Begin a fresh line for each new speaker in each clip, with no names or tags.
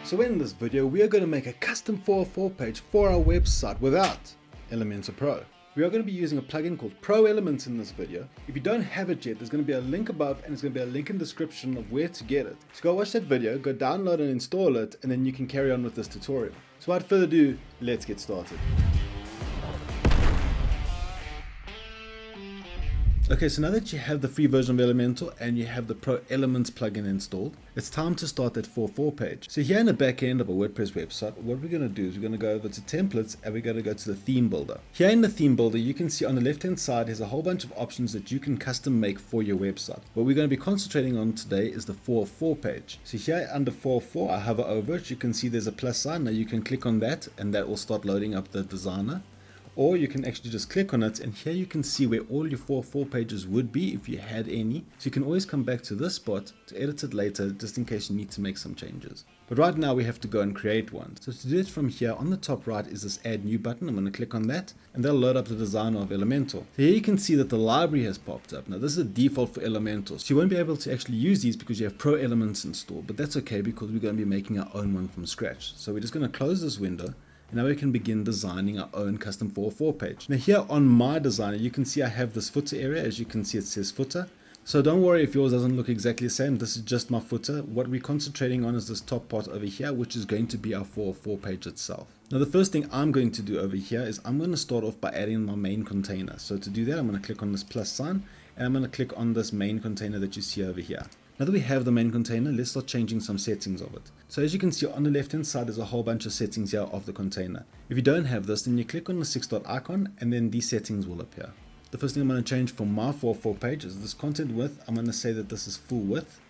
So in this video, we are going to make a custom 404 page for our website without Elementor Pro. We are going to be using a plugin called Pro Elements in this video. If you don't have it yet, there's going to be a link above and there's going to be a link in the description of where to get it. So go watch that video, go download and install it, and then you can carry on with this tutorial. So without further ado, let's get started. Okay, so now that you have the free version of Elementor and you have the Pro Elements plugin installed, it's time to start that 404 page. So here in the back end of a WordPress website, what we're going to do is we're going to go over to templates and we're going to go to the theme builder. Here in the theme builder, you can see on the left hand side there's a whole bunch of options that you can custom make for your website. What we're going to be concentrating on today is the 404 page. So here under 404, I hover over it, you can see there's a plus sign. Now you can click on that and that will start loading up the designer. Or you can actually just click on it, and here you can see where all your 404 pages would be if you had any. So you can always come back to this spot to edit it later, just in case you need to make some changes. But right now we have to go and create one. So to do it from here, on the top right is this add new button. I'm going to click on that and that'll load up the designer of Elementor. So here you can see that the library has popped up. Now this is a default for Elementor, so you won't be able to actually use these because you have Pro Elements installed, but that's okay because we're going to be making our own one from scratch. So we're just going to close this window. And now we can begin designing our own custom 404 page. Now here on my designer, you can see I have this footer area. As you can see, it says footer. So don't worry if yours doesn't look exactly the same. This is just my footer. What we're concentrating on is this top part over here, which is going to be our 404 page itself. Now the first thing I'm going to do over here is I'm going to start off by adding my main container. So to do that, I'm going to click on this plus sign and I'm going to click on this main container that you see over here. Now that we have the main container, let's start changing some settings of it. So as you can see on the left hand side, there's a whole bunch of settings here of the container. If you don't have this, then you click on the 6-dot icon and then these settings will appear. The first thing I'm going to change for my 404 page is this content width. I'm going to say that this is full width.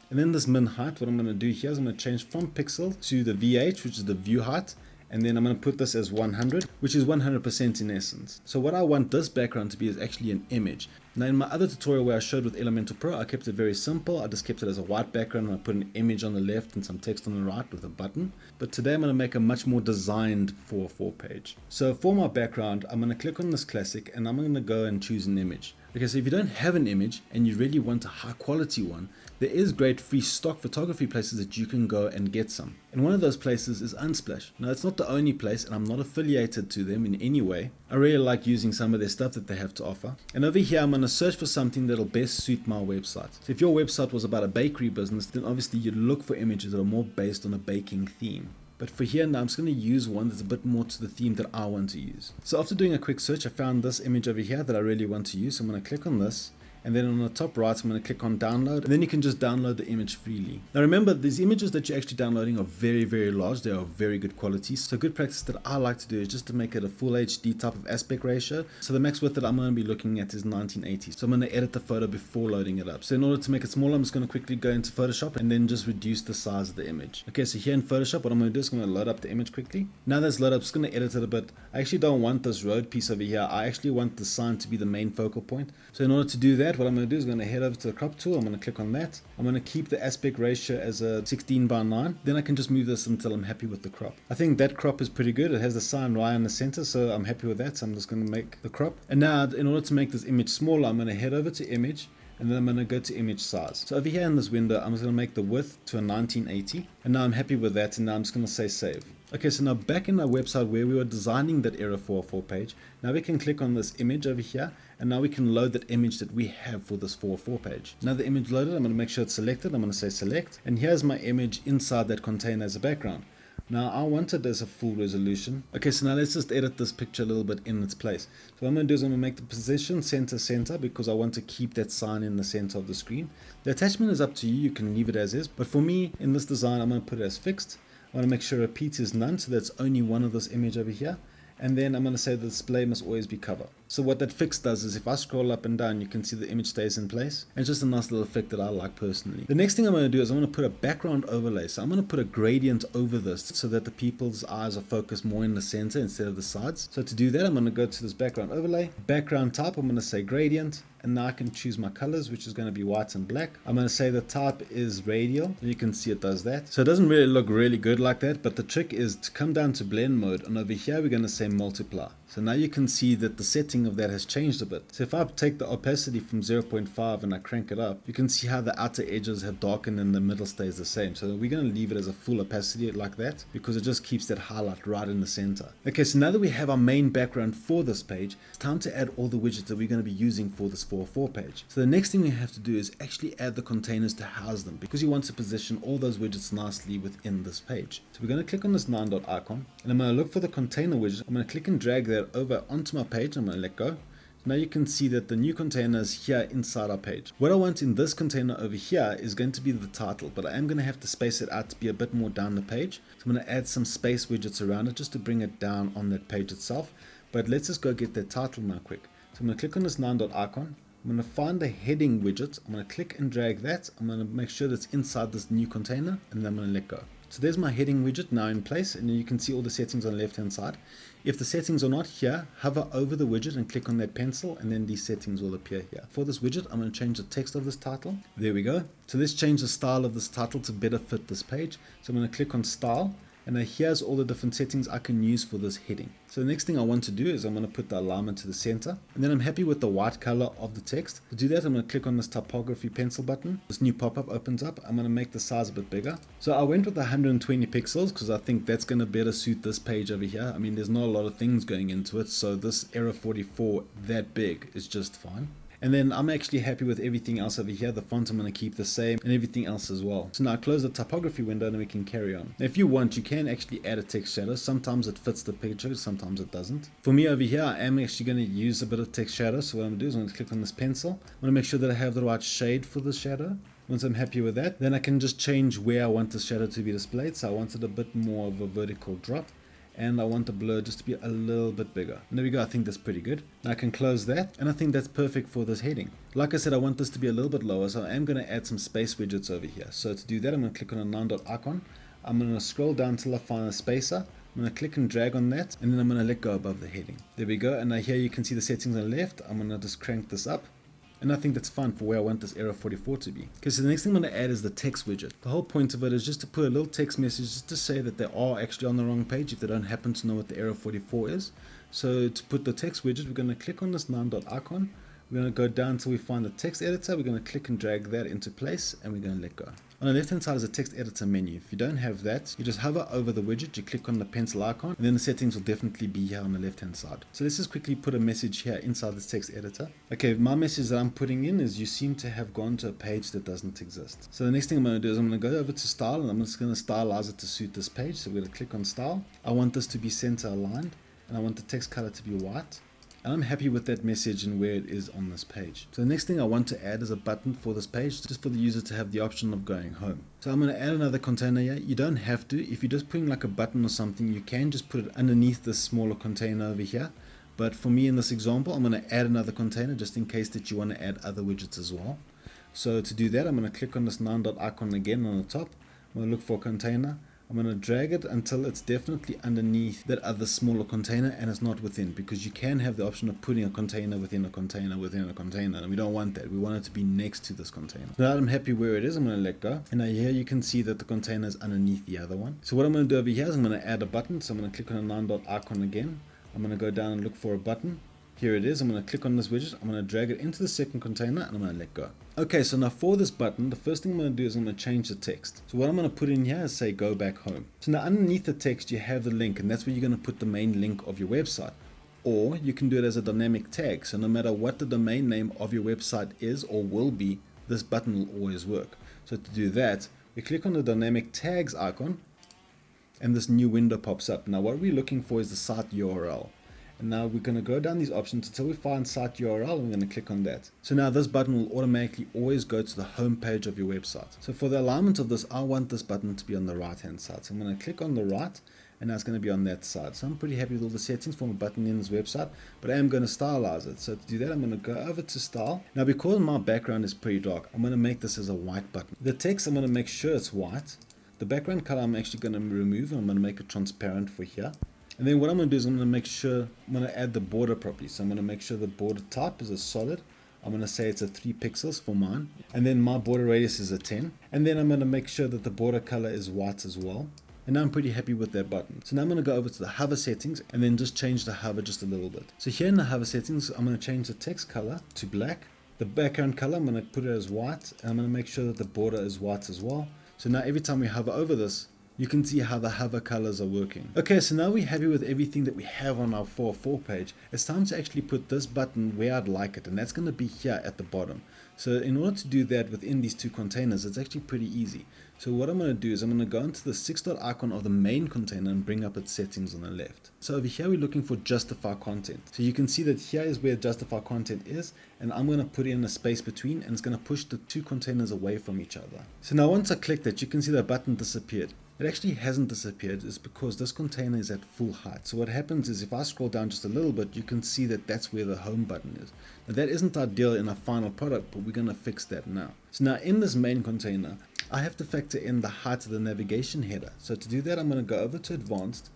And then this min height, what I'm going to do here is I'm going to change from pixel to the VH, which is the view height. And then I'm going to put this as 100, which is 100% in essence. So what I want this background to be is actually an image. Now in my other tutorial where I showed with Elementor Pro, I kept it very simple. I just kept it as a white background and I put an image on the left and some text on the right with a button. But today I'm going to make a much more designed 404 page. So for my background, I'm going to click on this classic and I'm going to go and choose an image. Okay, so if you don't have an image and you really want a high quality one, there is great free stock photography places that you can go and get some. And one of those places is Unsplash. Now it's not the only place and I'm not affiliated to them in any way. I really like using some of their stuff that they have to offer. And over here I'm going to search for something that'll best suit my website. So if your website was about a bakery business, then obviously you'd look for images that are more based on a baking theme. But for here now, I'm just going to use one that's a bit more to the theme that I want to use. So after doing a quick search, I found this image over here that I really want to use. So I'm going to click on this. And then on the top right, I'm going to click on download. And then you can just download the image freely. Now remember, these images that you're actually downloading are very, very large. They are very good quality. So good practice that I like to do is just to make it a full HD type of aspect ratio. So the max width that I'm going to be looking at is 1980. So I'm going to edit the photo before loading it up. So in order to make it smaller, I'm just going to quickly go into Photoshop and then just reduce the size of the image. Okay, so here in Photoshop, what I'm going to do is I'm going to load up the image quickly. Now that's loaded up, I'm just going to edit it a bit. I actually don't want this road piece over here. I actually want the sign to be the main focal point. So in order to do that, what I'm going to do is I'm going to head over to the crop tool. I'm going to click on that. I'm going to keep the aspect ratio as a 16:9. Then I can just move this until I'm happy with the crop. I think that crop is pretty good. It has the sign right in the center, so I'm happy with that. So I'm just going to make the crop. And now in order to make this image smaller, I'm going to head over to image. And then I'm going to go to image size. So over here in this window, I'm just going to make the width to a 1980. And now I'm happy with that. And now I'm just going to say save. Okay, so now back in our website where we were designing that Era 404 page, now we can click on this image over here. And now we can load that image that we have for this 404 page. Now the image loaded, I'm going to make sure it's selected. I'm going to say select. And here's my image inside that container as a background. Now I want it as a full resolution. Okay, so now let's just edit this picture a little bit in its place. So what I'm going to do is I'm going to make the position center because I want to keep that sign in the center of the screen. The attachment is up to you. You can leave it as is. But for me, in this design, I'm going to put it as fixed. I want to make sure repeat is none, so that's only one of this image over here. And then I'm going to say the display must always be cover. So what that fix does is if I scroll up and down, you can see the image stays in place. And it's just a nice little effect that I like personally. The next thing I'm going to do is I'm going to put a background overlay. So I'm going to put a gradient over this so that the people's eyes are focused more in the center instead of the sides. So to do that, I'm going to go to this background overlay. Background type, I'm going to say gradient. And now I can choose my colors, which is going to be white and black. I'm going to say the type is radial. You can see it does that. So it doesn't really look really good like that, but the trick is to come down to blend mode. And over here, we're going to say multiply. So now you can see that the setting lighting of that has changed a bit. So if I take the opacity from 0.5 and I crank it up, you can see how the outer edges have darkened and the middle stays the same. So we're going to leave it as a full opacity like that because it just keeps that highlight right in the center. Okay, so now that we have our main background for this page, it's time to add all the widgets that we're going to be using for this 404 page. So the next thing we have to do is actually add the containers to house them, because you want to position all those widgets nicely within this page. So we're going to click on this 9 dot icon, and I'm going to look for the container widget. I'm going to click and drag that over onto my page. I'm going to let go. Now you can see that the new container is here inside our page. What I want in this container over here is going to be the title, but I am going to have to space it out to be a bit more down the page. So I'm going to add some space widgets around it just to bring it down on that page itself. But let's just go get that title now quick. So I'm going to click on this 9 dot icon. I'm going to find the heading widget. I'm going to click and drag that. I'm going to make sure that's inside this new container, and then I'm going to let go. So there's my heading widget now in place, and you can see all the settings on the left hand side. If the settings are not here, hover over the widget and click on that pencil, and then these settings will appear here. For this widget, I'm going to change the text of this title. There we go. So let's change the style of this title to better fit this page. So I'm going to click on style, and now here's all the different settings I can use for this heading. So the next thing I want to do is I'm going to put the alignment to the center, and then I'm happy with the white color of the text. To do that, I'm going to click on this typography pencil button. This new pop-up opens up. I'm going to make the size a bit bigger. So I went with 120 pixels because I think that's going to better suit this page over here. I mean, there's not a lot of things going into it, so this error 44 that big is just fine. And then I'm actually happy with everything else over here. The font I'm going to keep the same, and everything else as well. So now I close the typography window and we can carry on. Now if you want, you can actually add a text shadow. Sometimes it fits the picture, sometimes it doesn't. For me over here, I am actually going to use a bit of text shadow. So what I'm going to do is I'm going to click on this pencil. I want to make sure that I have the right shade for the shadow. Once I'm happy with that, then I can just change where I want the shadow to be displayed. So I wanted a bit more of a vertical drop, and I want the blur just to be a little bit bigger. And there we go. I think that's pretty good. Now I can close that, and I think that's perfect for this heading. Like I said, I want this to be a little bit lower, so I am going to add some space widgets over here. So to do that, I'm going to click on a 9 dot icon. I'm going to scroll down till I find a spacer. I'm going to click and drag on that, and then I'm going to let go above the heading. There we go. And now here you can see the settings on the left. I'm going to just crank this up. And I think that's fine for where I want this error 44 to be. Okay, so the next thing I'm going to add is the text widget. The whole point of it is just to put a little text message just to say that they are actually on the wrong page if they don't happen to know what the error 44 is. So to put the text widget, we're going to click on this 9 dot icon. We're going to go down until we find the text editor. We're going to click and drag that into place, and we're going to let go. On the left hand side is a text editor menu. If you don't have that, you just hover over the widget, you click on the pencil icon, and then the settings will definitely be here on the left hand side. So let's just quickly put a message here inside this text editor. Okay, my message that I'm putting in is you seem to have gone to a page that doesn't exist. So the next thing I'm going to do is I'm going to go over to style, and I'm just going to stylize it to suit this page. So we're going to click on style. I want this to be center aligned, and I want the text color to be white. And I'm happy with that message and where it is on this page. So the next thing I want to add is a button for this page, just for the user to have the option of going home. So I'm going to add another container here. You don't have to. If you're just putting like a button or something, you can just put it underneath this smaller container over here. But for me in this example, I'm going to add another container just in case that you want to add other widgets as well. So to do that, I'm going to click on this 9 dot icon again on the top. I'm going to look for a container. I'm going to drag it until it's definitely underneath that other smaller container and it's not within, because you can have the option of putting a container within a container within a container, and we don't want that. We want it to be next to this container. Now that I'm happy where it is, I'm going to let go, and now here you can see that the container is underneath the other one. So what I'm going to do over here is I'm going to add a button. So I'm going to click on a 9 dot icon again. I'm going to go down and look for a button. Here it is. I'm going to click on this widget. I'm going to drag it into the second container, and I'm going to let go. Okay, so now for this button, the first thing I'm going to do is I'm going to change the text. So what I'm going to put in here is say go back home. So now underneath the text you have the link, and that's where you're going to put the main link of your website. Or you can do it as a dynamic tag. So no matter what the domain name of your website is or will be, this button will always work. So to do that, we click on the dynamic tags icon, and this new window pops up. Now what we're looking for is the site URL. And now we're going to go down these options until we find site URL, and we're going to click on that. So now this button will automatically always go to the home page of your website. So for the alignment of this, I want this button to be on the right hand side. So I'm going to click on the right, and now it's going to be on that side. So I'm pretty happy with all the settings for my button in this website, but I am going to stylize it. So to do that, I'm going to go over to style. Now because my background is pretty dark, I'm going to make this as a white button. The text, I'm going to make sure it's white. The background color I'm actually going to remove, and I'm going to make it transparent for here. And then what I'm going to do is I'm going to make sure, I'm going to add the border properly. So I'm going to make sure the border type is a solid. I'm going to say it's a 3 pixels for mine. And then my border radius is a 10. And then I'm going to make sure that the border color is white as well. And now I'm pretty happy with that button. So now I'm going to go over to the hover settings and then just change the hover just a little bit. So here in the hover settings, I'm going to change the text color to black. The background color, I'm going to put it as white. And I'm going to make sure that the border is white as well. So now every time we hover over this, you can see how the hover colors are working. Okay, so now we're happy with everything that we have on our 404 page. It's time to actually put this button where I'd like it, and that's going to be here at the bottom. So in order to do that within these two containers, it's actually pretty easy. So what I'm going to do is I'm going to go into the 6-dot icon of the main container and bring up its settings on the left. So over here we're looking for justify content. So you can see that here is where justify content is, and I'm going to put in a space between, and it's going to push the two containers away from each other. So now once I click that, you can see the button disappeared. It actually hasn't disappeared. It's because this container is at full height. So what happens is if I scroll down just a little bit, you can see that that's where the home button is. Now that isn't ideal in our final product, but we're going to fix that now. So now in this main container, I have to factor in the height of the navigation header. So to do that, I'm going to go over to advanced.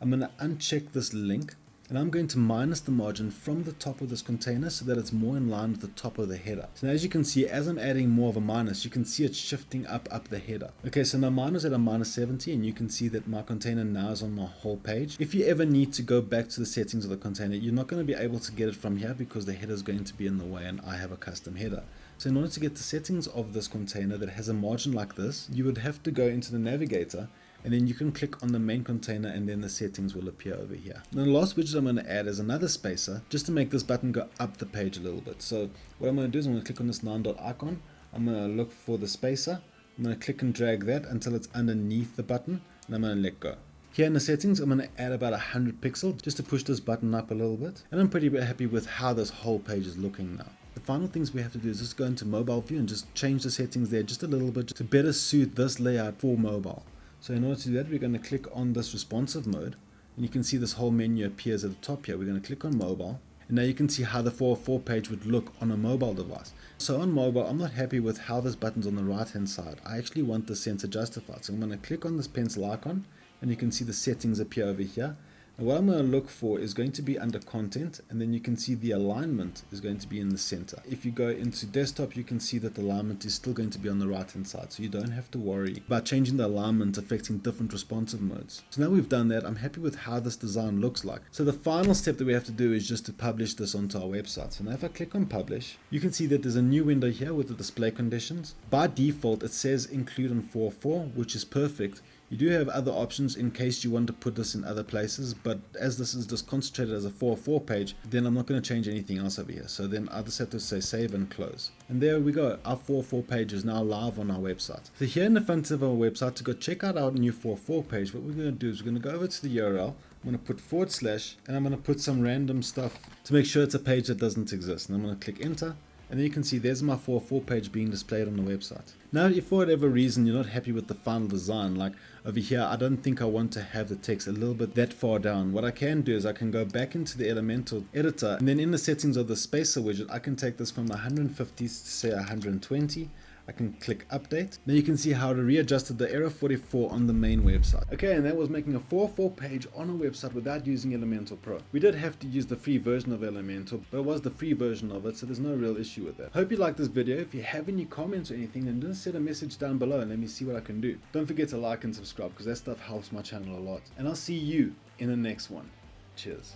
I'm going to uncheck this link, and I'm going to minus the margin from the top of this container so that it's more in line with the top of the header. So now as you can see, as I'm adding more of a minus, you can see it shifting up the header. Okay, so now mine is at a minus 70, and you can see that my container now is on my whole page. If you ever need to go back to the settings of the container, you're not going to be able to get it from here because the header is going to be in the way, and I have a custom header. So in order to get the settings of this container that has a margin like this, you would have to go into the navigator, and then you can click on the main container, and then the settings will appear over here. Now the last widget I'm going to add is another spacer, just to make this button go up the page a little bit. So what I'm going to do is I'm going to click on this 9-dot icon. I'm going to look for the spacer. I'm going to click and drag that until it's underneath the button, and I'm going to let go. Here in the settings, I'm going to add about 100 pixels just to push this button up a little bit. And I'm pretty happy with how this whole page is looking now. The final things we have to do is just go into mobile view and just change the settings there just a little bit to better suit this layout for mobile. So in order to do that, we're going to click on this responsive mode, and you can see this whole menu appears at the top here. We're going to click on mobile, and now you can see how the 404 page would look on a mobile device. So on mobile, I'm not happy with how this button's on the right hand side. I actually want the center justified. So I'm going to click on this pencil icon, and you can see the settings appear over here. And what I'm going to look for is going to be under content, and then you can see the alignment is going to be in the center. If you go into desktop, you can see that the alignment is still going to be on the right hand side, so you don't have to worry about changing the alignment affecting different responsive modes. So now we've done that, I'm happy with how this design looks like. So the final step that we have to do is just to publish this onto our website. So now if I click on publish, you can see that there's a new window here with the display conditions. By default, it says include on 404, which is perfect. You do have other options in case you want to put this in other places, but as this is just concentrated as a 404 page, then I'm not going to change anything else over here. So then I just have to say save and close. And there we go. Our 404 page is now live on our website. So here in the front of our website, to go check out our new 404 page, what we're going to do is we're going to go over to the URL. I'm going to put /, and I'm going to put some random stuff to make sure it's a page that doesn't exist. And I'm going to click enter. And then you can see there's my 404 page being displayed on the website. Now, if for whatever reason you're not happy with the final design, like over here, I don't think I want to have the text a little bit that far down. What I can do is I can go back into the Elementor editor, and then in the settings of the spacer widget, I can take this from 150 to say 120. I can click update. Now you can see how it readjusted the error 44 on the main website. Okay, and that was making a 404 page on a website without using Elementor Pro. We did have to use the free version of Elementor, but it was the free version of it, so there's no real issue with that. Hope you liked this video. If you have any comments or anything, then just send a message down below and let me see what I can do. Don't forget to like and subscribe because that stuff helps my channel a lot. And I'll see you in the next one. Cheers.